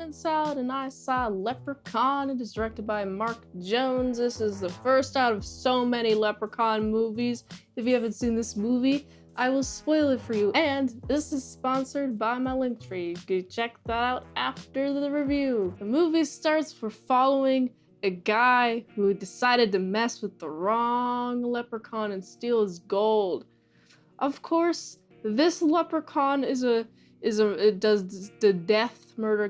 Mint Salad, and I saw Leprechaun. It is directed by Mark Jones. This is the first out of so many Leprechaun movies. If you haven't seen this movie, I will spoil it for you. And this is sponsored by my Linktree. You can check that out after the review. The movie starts for following a guy who decided to mess with the wrong leprechaun and steal his gold. Of course, this leprechaun it does the murder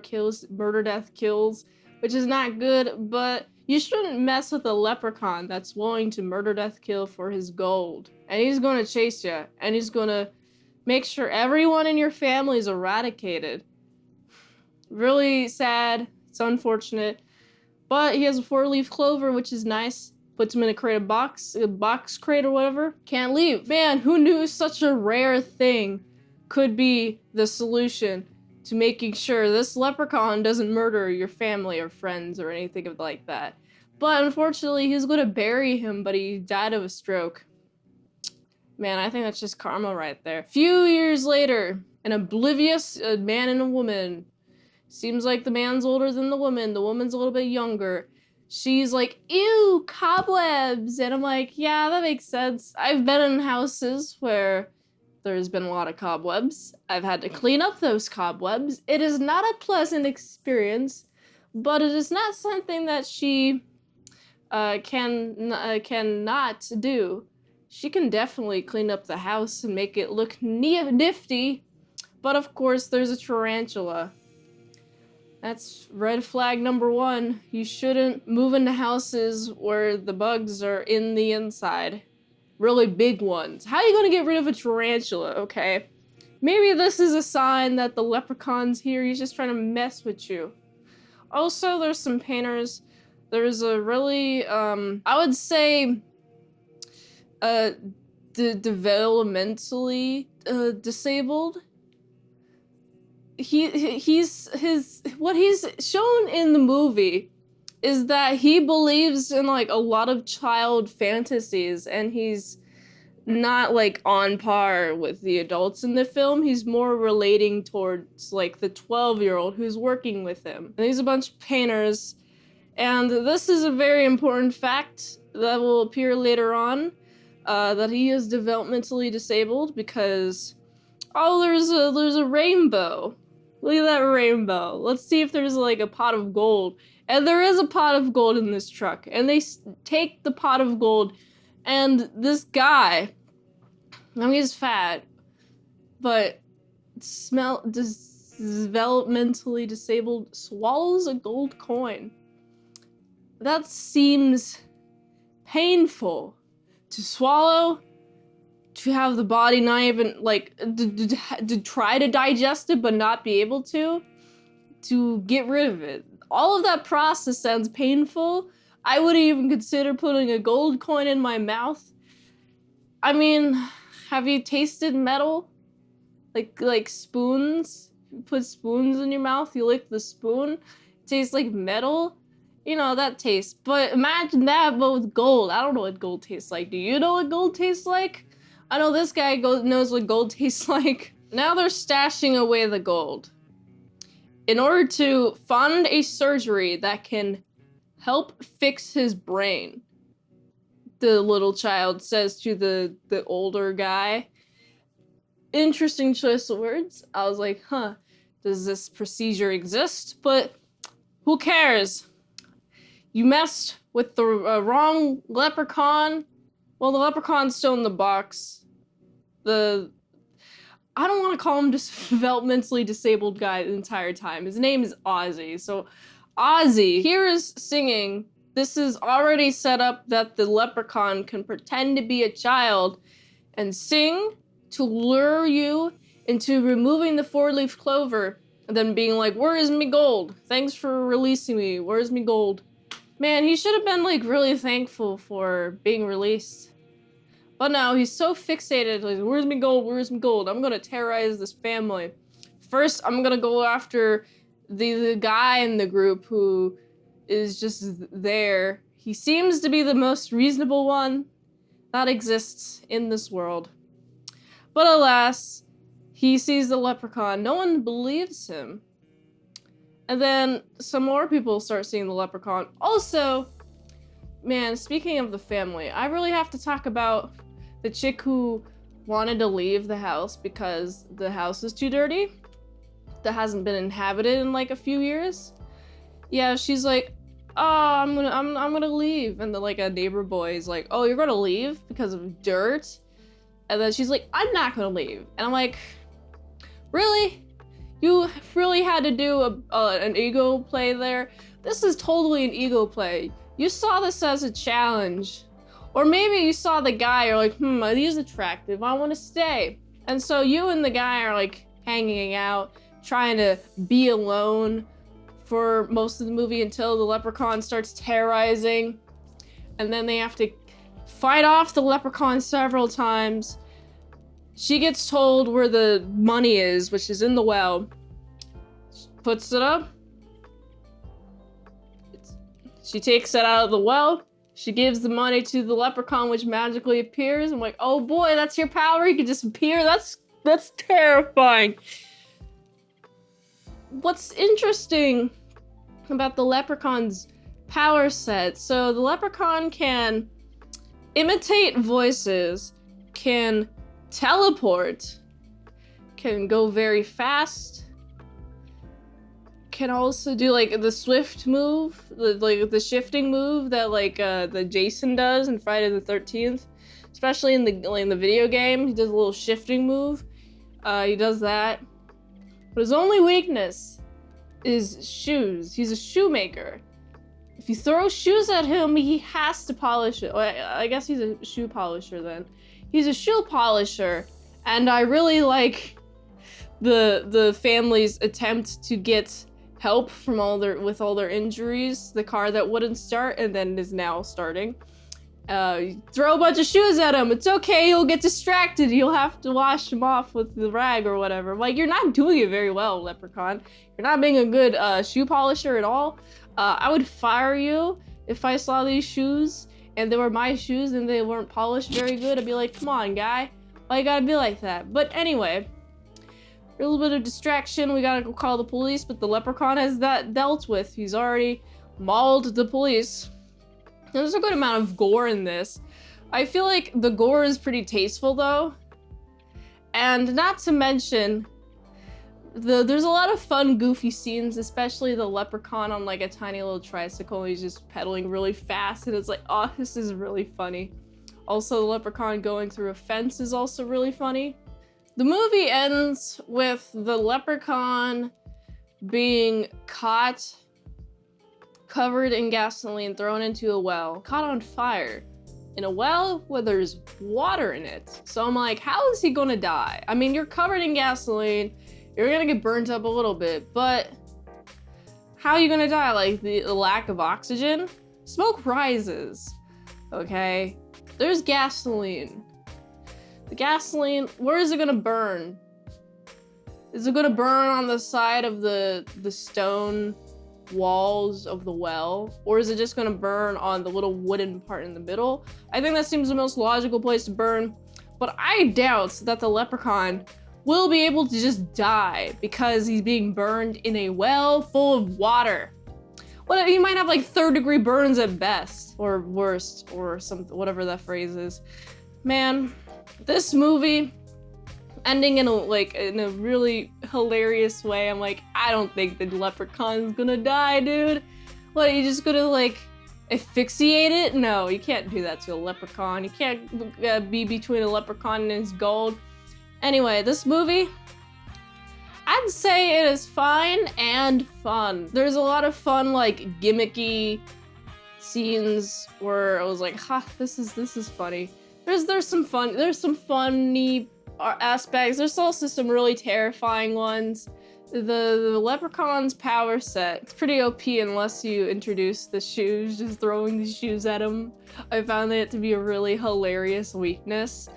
death kills, which is not good, but you shouldn't mess with a leprechaun that's willing to murder death kill for his gold. And he's gonna chase you, and he's gonna make sure everyone in your family is eradicated. Really sad, it's unfortunate, but he has a 4-leaf clover, which is nice. Puts him in a box crate or whatever. Can't leave. Man, who knew such a rare thing could be the solution to making sure this leprechaun doesn't murder your family or friends or anything like that. But unfortunately, he's going to bury him, but he died of a stroke. Man, I think that's just karma right there. Few years later, an oblivious man and a woman. Seems like the man's older than the woman's a little bit younger. She's like, ew, cobwebs. And I'm like, yeah, that makes sense. I've been in houses where there's been a lot of cobwebs. I've had to clean up those cobwebs. It is not a pleasant experience, but it is not something that she cannot do. She can definitely clean up the house and make it look nifty. But of course, there's a tarantula. That's red flag number 1. You shouldn't move into houses where the bugs are in the inside. Really big ones. How are you gonna get rid of a tarantula, okay? Maybe this is a sign that the leprechaun's here. He's just trying to mess with you. Also, there's some painters. There's a really, I would say, developmentally disabled. What he's shown in the movie is that he believes in like a lot of child fantasies, and he's not like on par with the adults in the film. He's more relating towards like the 12-year-old who's working with him. And he's a bunch of painters, and this is a very important fact that will appear later on, that he is developmentally disabled because, oh, there's a rainbow. Look at that rainbow. Let's see if there's like a pot of gold. And there is a pot of gold in this truck. And they take the pot of gold, and this guy, I mean, he's fat, but developmentally disabled, swallows a gold coin. That seems painful to swallow. To have the body not even, like, to try to digest it but not be able to get rid of it. All of that process sounds painful. I wouldn't even consider putting a gold coin in my mouth. I mean, have you tasted metal? Like spoons? You put spoons in your mouth, you lick the spoon, it tastes like metal. You know, that taste. But imagine that, but with gold. I don't know what gold tastes like. Do you know what gold tastes like? I know this guy knows what gold tastes like. Now they're stashing away the gold in order to fund a surgery that can help fix his brain. The little child says to the older guy. Interesting choice of words. I was like, huh, does this procedure exist? But who cares? You messed with the wrong leprechaun. Well, the leprechaun's still in the box. I don't want to call him just developmentally disabled guy the entire time. His name is Ozzy. So Ozzy here is singing. This is already set up that the leprechaun can pretend to be a child and sing to lure you into removing the 4-leaf clover and then being like, where is me gold? Thanks for releasing me. Where's me gold? Man, he should have been like really thankful for being released. But no, he's so fixated, like, where's me gold, where's me gold? I'm gonna terrorize this family. First, I'm gonna go after the guy in the group who is just there. He seems to be the most reasonable one that exists in this world. But alas, he sees the leprechaun. No one believes him. And then some more people start seeing the leprechaun. Also, man, speaking of the family, I really have to talk about the chick who wanted to leave the house because the house is too dirty. That hasn't been inhabited in like a few years. Yeah, she's like, oh, I'm gonna leave. And then like a neighbor boy is like, oh, you're gonna leave because of dirt? And then she's like, I'm not gonna leave. And I'm like, really? You really had to do an ego play there? This is totally an ego play. You saw this as a challenge. Or maybe you saw the guy, you're like, he's attractive, I wanna stay. And so you and the guy are like hanging out, trying to be alone for most of the movie until the leprechaun starts terrorizing. And then they have to fight off the leprechaun several times. She gets told where the money is, which is in the well. She puts it up. She takes it out of the well. She gives the money to the leprechaun, which magically appears. I'm like, oh boy, that's your power? You can just appear? That's terrifying. What's interesting about the leprechaun's power set, so the leprechaun can imitate voices, can teleport, can go very fast, can also do like the swift move, the shifting move that like the Jason does in Friday the 13th, especially in the video game. He does a little shifting move. He does that. But his only weakness is shoes. He's a shoemaker. If you throw shoes at him, he has to polish it. Well, I guess he's a shoe polisher then. He's a shoe polisher, and I really like the family's attempt to get help from all their injuries. The car that wouldn't start and then is now starting. Throw a bunch of shoes at him. It's okay, he'll get distracted. You'll have to wash him off with the rag or whatever. Like, you're not doing it very well, Leprechaun. You're not being a good shoe polisher at all. I would fire you if I saw these shoes and they were my shoes and they weren't polished very good. I'd be like, come on, guy. Why you gotta be like that? But anyway, a little bit of distraction. We gotta go call the police, but the leprechaun has that dealt with. He's already mauled the police. There's a good amount of gore in this. I feel like the gore is pretty tasteful though. And not to mention, there's a lot of fun, goofy scenes, especially the leprechaun on like a tiny little tricycle. He's just pedaling really fast and it's like, oh, this is really funny. Also, the leprechaun going through a fence is also really funny. The movie ends with the leprechaun being caught, covered in gasoline, thrown into a well, caught on fire in a well where there's water in it. So I'm like, how is he gonna die? I mean, you're covered in gasoline, you're gonna get burnt up a little bit, but how are you gonna die? Like the lack of oxygen? Smoke rises, okay? There's gasoline. The gasoline, where is it gonna burn? Is it gonna burn on the side of the stone walls of the well, or is it just gonna burn on the little wooden part in the middle? I think that seems the most logical place to burn, but I doubt that the leprechaun will be able to just die because he's being burned in a well full of water. Well, he might have like 3rd-degree burns at best, or worst, or something, whatever that phrase is. Man, this movie ending in a really hilarious way. I'm like, I don't think the leprechaun's gonna die, dude. What, are you just gonna like asphyxiate it? No, you can't do that to a leprechaun. You can't be between a leprechaun and his gold. Anyway, this movie, I'd say it is fine and fun. There's a lot of fun, like gimmicky scenes where I was like, ha, this is funny. There's some funny aspects. There's also some really terrifying ones. The leprechaun's power set, it's pretty OP unless you introduce the shoes, just throwing the shoes at him. I found it to be a really hilarious weakness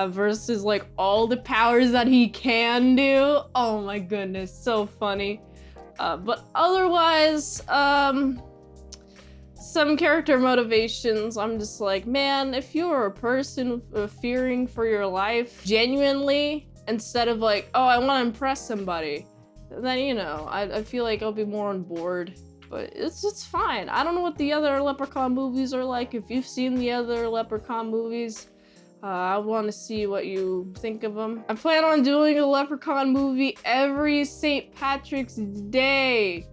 versus like all the powers that he can do. Oh my goodness, so funny. But otherwise, some character motivations, I'm just like, man, if you were a person fearing for your life genuinely, instead of like, oh, I want to impress somebody, then, you know, I feel like I'll be more on board. But it's fine. I don't know what the other Leprechaun movies are like. If you've seen the other Leprechaun movies, I want to see what you think of them. I plan on doing a Leprechaun movie every St. Patrick's Day,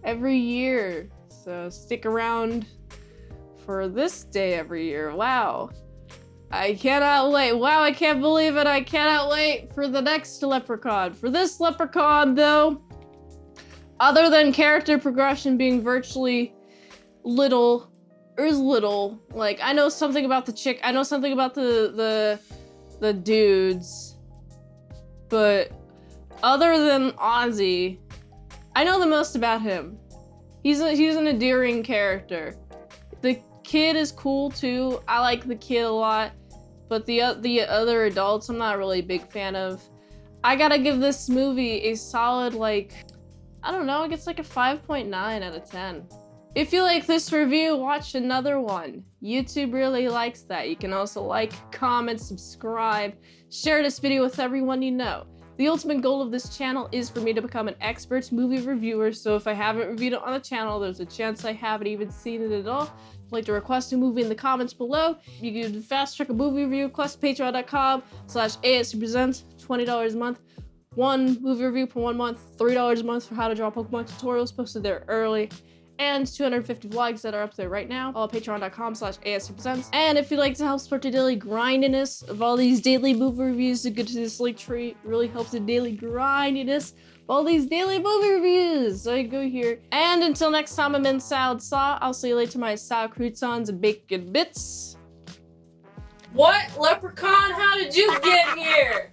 every year. So stick around for this day every year. Wow. I cannot wait. Wow, I can't believe it. I cannot wait for the next Leprechaun. For this Leprechaun, though, other than character progression being virtually little, like, I know something about the chick, I know something about the dudes, but other than Ozzy, I know the most about him. He's an endearing character. The kid is cool too. I like the kid a lot, but the other adults I'm not really a big fan of. I gotta give this movie a solid, like, I don't know, it gets like a 5.9 out of 10. If you like this review, watch another one. YouTube really likes that. You can also like, comment, subscribe, share this video with everyone you know. The ultimate goal of this channel is for me to become an expert movie reviewer, so if I haven't reviewed it on the channel, there's a chance I haven't even seen it at all. If you'd like to request a movie in the comments below, you can fast track a movie review request, patreon.com/ASEPresents, $20 a month. 1 movie review per 1 month, $3 a month for how to draw Pokemon tutorials posted there early, and 250 vlogs that are up there right now, all at patreon.com/ASEPresents. And if you'd like to help support the daily grindiness of all these daily movie reviews, to go to this link tree. It really helps the daily grindiness of all these daily movie reviews. So you go here. And until next time, I'm in Salad Saw. I'll see you later, my sour croutons and bacon bits. What? Leprechaun, how did you get here?